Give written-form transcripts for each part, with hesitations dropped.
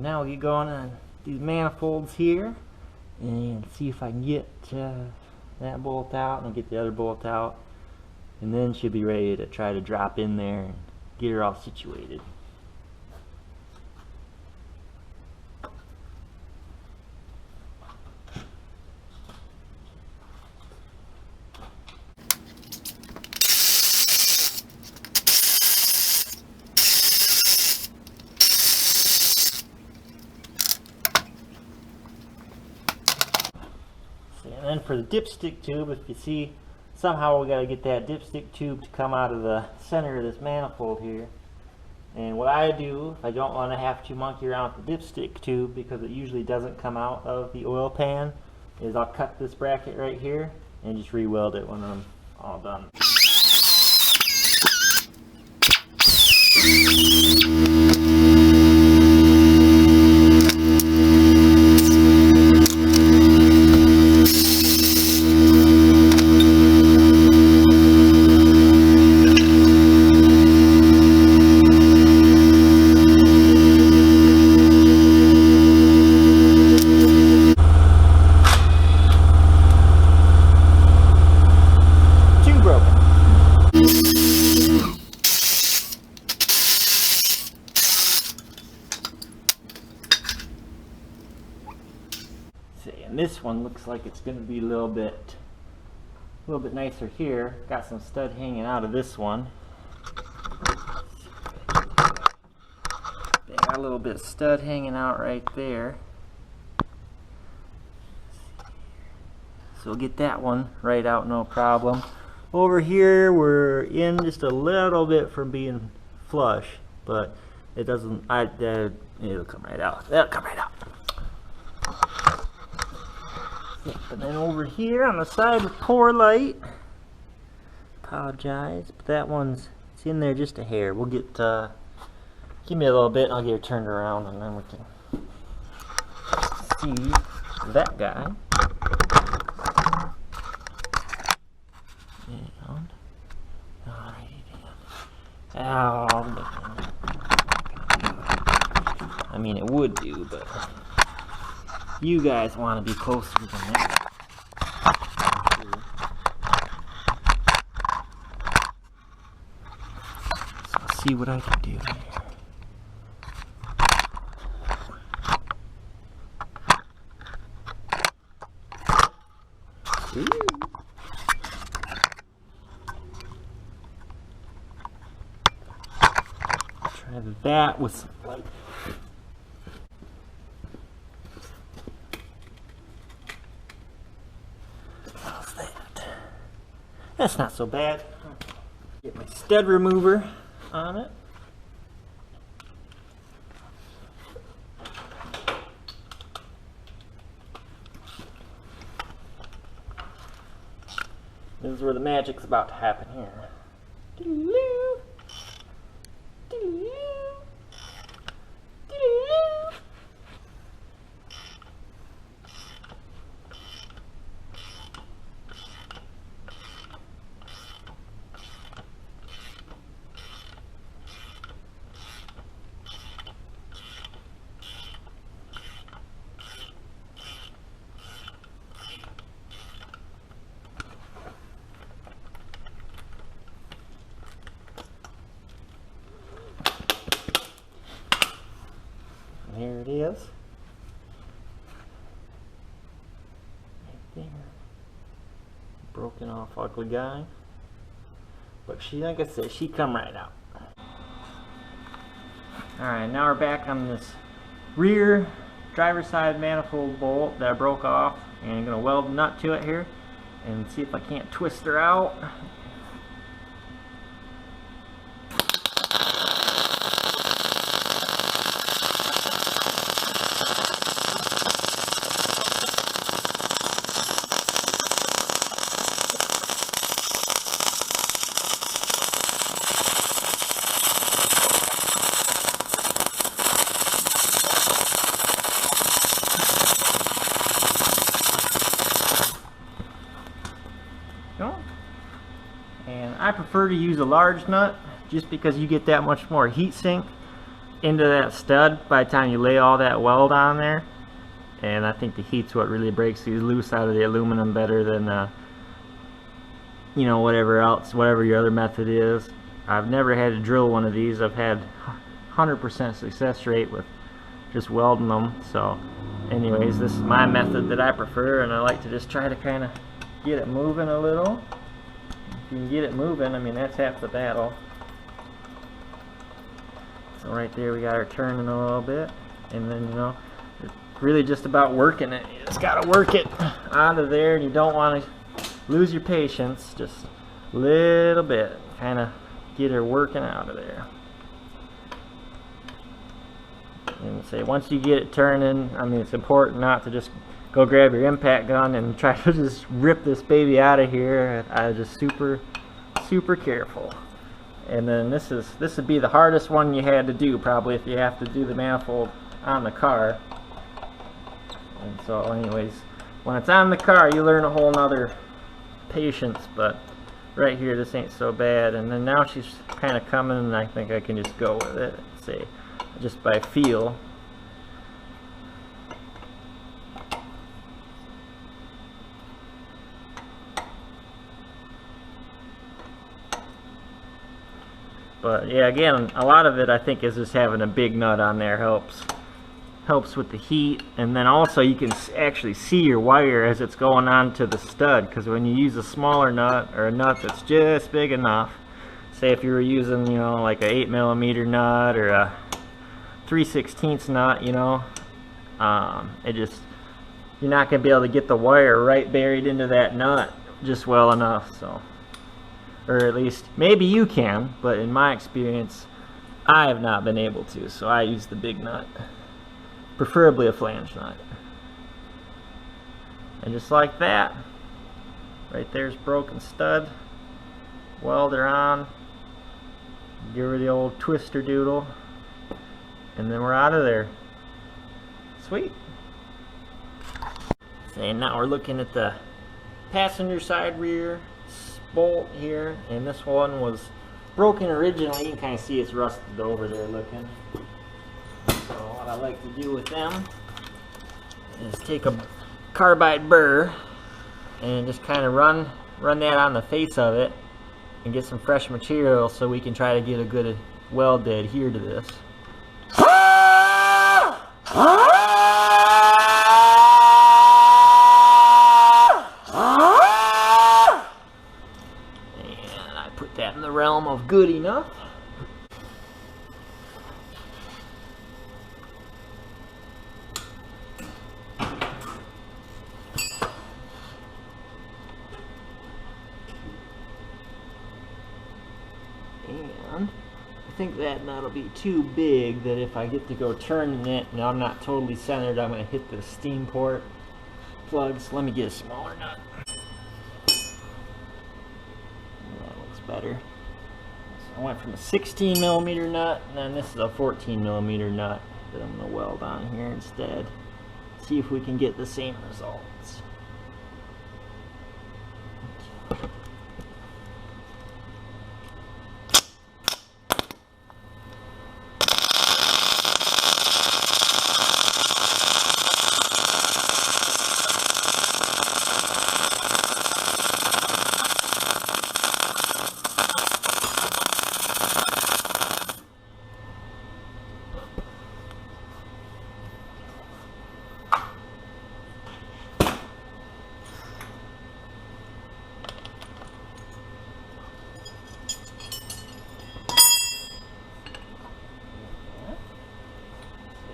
now we'll get going on these manifolds here and see if I can get that bolt out, and I'll get the other bolt out, and then she'll be ready to try to drop in there and get her all situated. And then for the dipstick tube, if you see, somehow we got to get that dipstick tube to come out of the center of this manifold here. And what I do, if I don't want to have to monkey around with the dipstick tube, because it usually doesn't come out of the oil pan, is I'll cut this bracket right here and just re-weld it when I'm all done. And this one looks like it's going to be a little bit nicer here. Got some stud hanging out of this one. They got a little bit of stud hanging out right there. So we'll get that one right out, no problem. Over here we're in just a little bit from being flush, but it doesn't. It'll come right out. That'll come right out. And then over here on the side with pour light, apologize, but that one's, it's in there just a hair. We'll get, give me a little bit, I'll get her turned around, and then we can see that guy. And, alrighty then. I mean, it would do, but you guys want to be closer than that. So I'll see what I can do here. Try that with some light. That's not so bad. Get my stud remover on it. This is where the magic's about to happen here. Doo-doo-doo. Doo-doo-doo. Doo-doo-doo. Here it is. Right there. Broken off ugly guy. But she, like I said, she come right out. Alright, now we're back on this rear driver's side manifold bolt that I broke off, and I'm going to weld a nut to it here and see if I can't twist her out. And I prefer to use a large nut just because you get that much more heat sink. into that stud by the time you lay all that weld on there. And I think the heat's what really breaks these loose out of the aluminum better than you know, whatever your other method is. I've never had to drill one of these. I've had 100% success rate with just welding them. So anyways, this is my method that I prefer, and I like to just try to kind of get it moving a little. If you can get it moving, I mean, that's half the battle. So right there we got her turning a little bit, and then, you know, it's really just about working it. You just got to work it out of there, and you don't want to lose your patience. Just a little bit, kind of get her working out of there. And say once you get it turning, I mean, it's important not to just go grab your impact gun and try to just rip this baby out of here. I was just super careful. And then this would be the hardest one you had to do, probably, if you have to do the manifold on the car. And so anyways, when it's on the car, you learn a whole nother patience, but right here this ain't so bad. And then now she's kind of coming, and I think I can just go with it, say, just by feel. But yeah, again, a lot of it I think is just having a big nut on there helps with the heat. And then also you can actually see your wire as it's going on to the stud, because when you use a smaller nut, or a nut that's just big enough, say if you were using, you know, like a 8mm nut or a 3/16 nut, you know, you're not going to be able to get the wire right buried into that nut just well enough. So, or at least maybe you can, but in my experience I have not been able to, so I use the big nut, preferably a flange nut. And just like that, right there's broken stud, welder on, give her the old twister doodle, and then we're out of there. Sweet. And now we're looking at the passenger side rear bolt here, and this one was broken originally. You can kind of see it's rusted over there looking. So what I like to do with them is take a carbide burr and just kind of run that on the face of it and get some fresh material so we can try to get a good weld to adhere to this. That in the realm of good enough. And I think that nut will be too big, that if I get to go turning it and I'm not totally centered, I'm going to hit the steam port plugs. Let me get a smaller nut. Better. So I went from a 16mm nut, and then this is a 14mm nut that I'm going to weld on here instead. See if we can get the same results. Okay.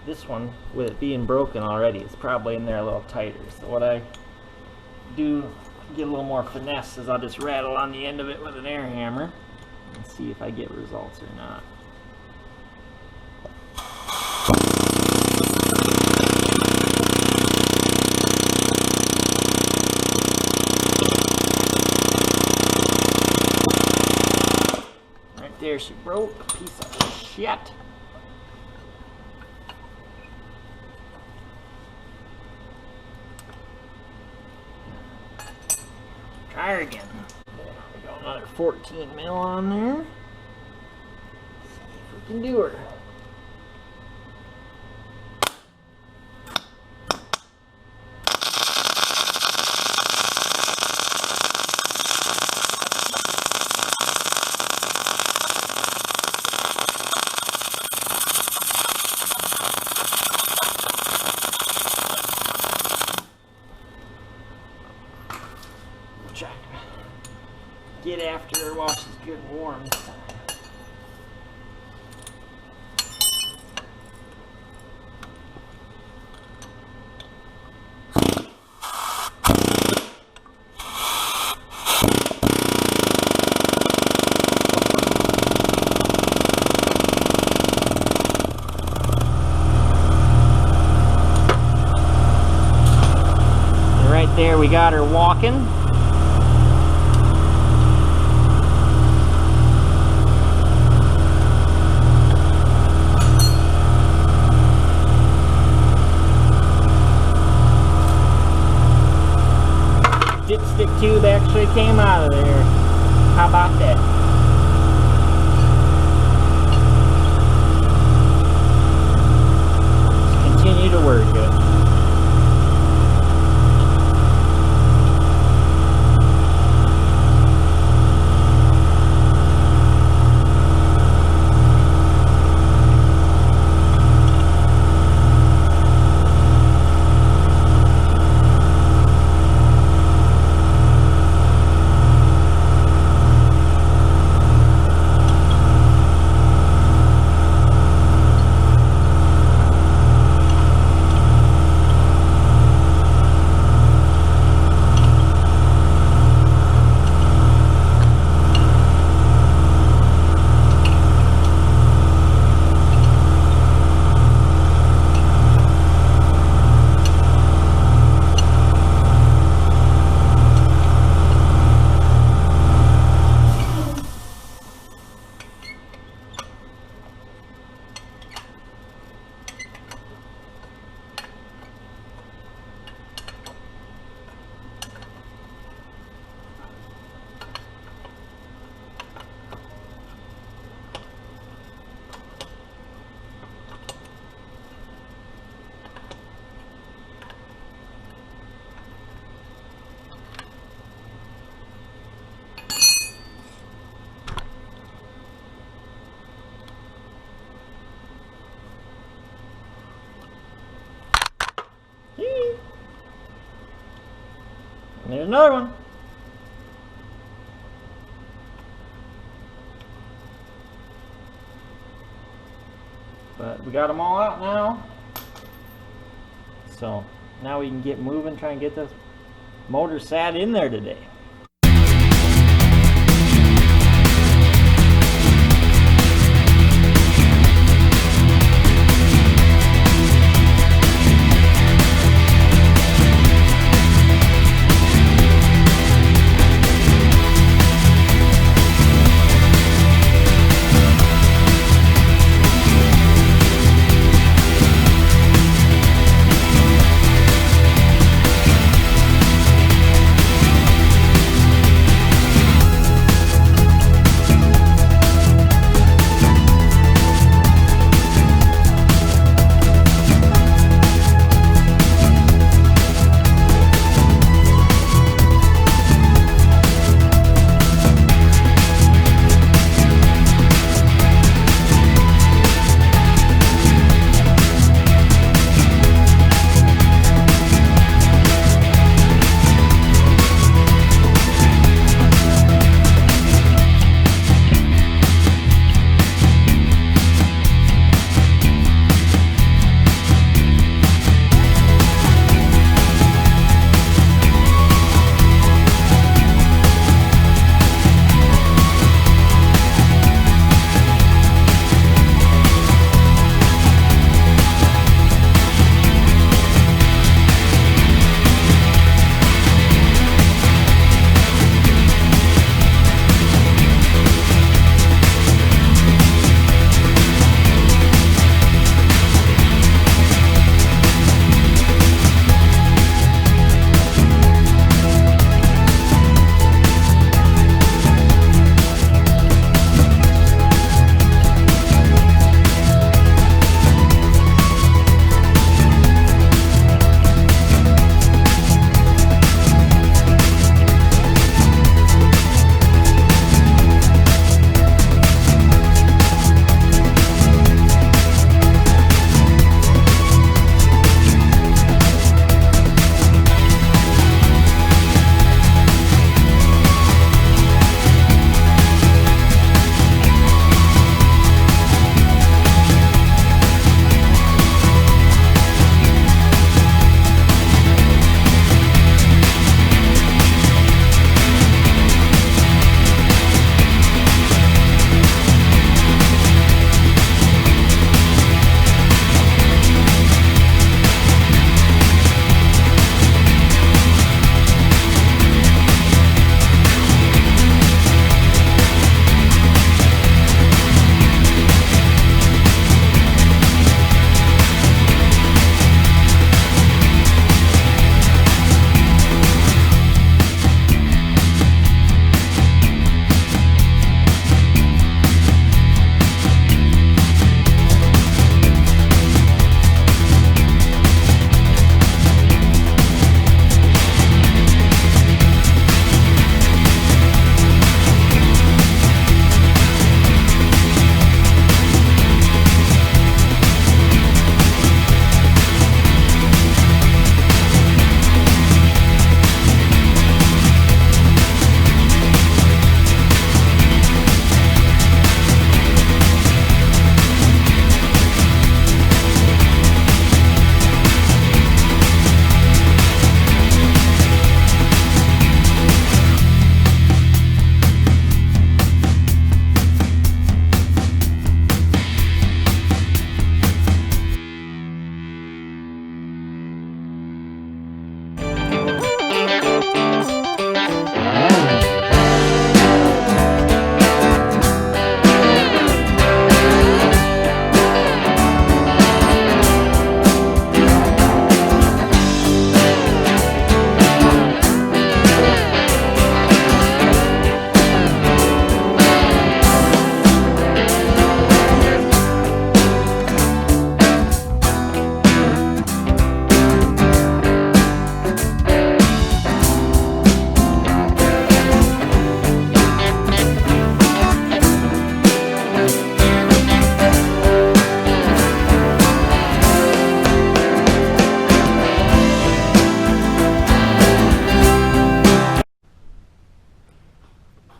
This one, with it being broken already, it's probably in there a little tighter. So what I do to get a little more finesse is I'll just rattle on the end of it with an air hammer and see if I get results or not. Right there, she broke. Piece of shit. Try her again. There we go, another 14mm on there. See if we can do her. get after her while she's good and warm this time. And right there we got her walking. Dipstick tube actually came out of there. How about that? Let's continue to work it. And there's another one. But we got them all out now. So now we can get moving, try and get this motor sat in there today.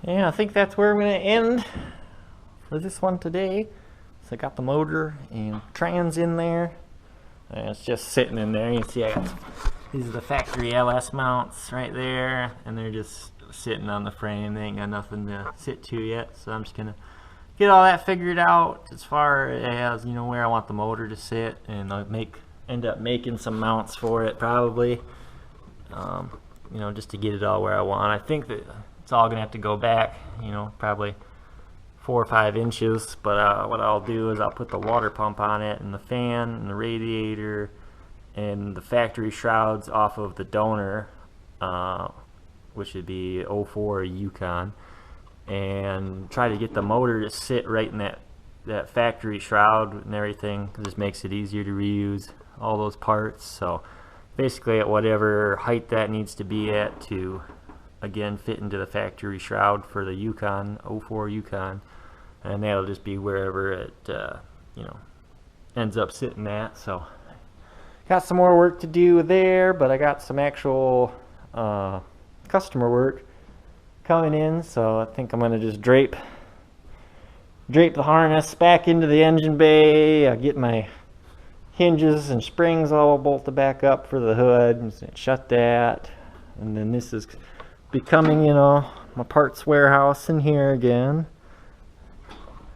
Yeah, I think that's where I'm going to end for this one today. So I got the motor and trans in there, and it's just sitting in there. You can see I got these are the factory LS mounts right there, and they're just sitting on the frame. They ain't got nothing to sit to yet, so I'm just gonna get all that figured out as far as, you know, where I want the motor to sit, and I'll end up making some mounts for it probably, you know, just to get it all where I want. I think that it's all gonna have to go back, you know, probably 4 or 5 inches, but what I'll do is I'll put the water pump on it, and the fan, and the radiator, and the factory shrouds off of the donor, which would be 04 Yukon, and try to get the motor to sit right in that factory shroud and everything. It just makes it easier to reuse all those parts. So basically at whatever height that needs to be at to, again, fit into the factory shroud for the Yukon, 04 Yukon, and that'll just be wherever it you know, ends up sitting at. So got some more work to do there, but I got some actual customer work coming in, so I think I'm gonna just drape the harness back into the engine bay. I get my hinges and springs all bolted back up for the hood and shut that, and then this is becoming, you know, my parts warehouse in here again.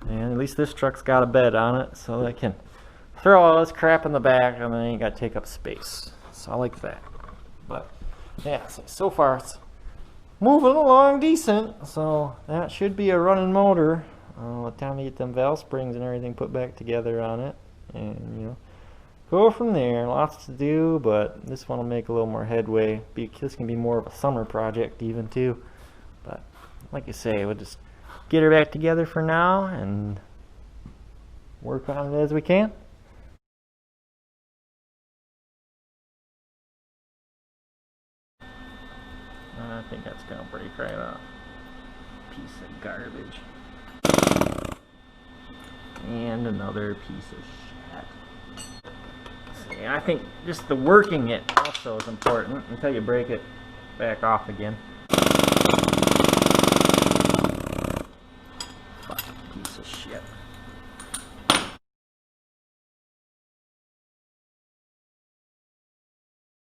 And at least this truck's got a bed on it, so I can throw all this crap in the back and then I ain't got to take up space. So I like that. But yeah, so far it's moving along decent, so that should be a running motor by the time you get them valve springs and everything put back together on it, and, you know, go from there. Lots to do, but this one will make a little more headway. This can be more of a summer project even too. But like I say, we'll just get her back together for now and work on it as we can. I think that's gonna break right off. Piece of garbage. And another piece of shit. See, I think just the working it also is important until you break it back off again.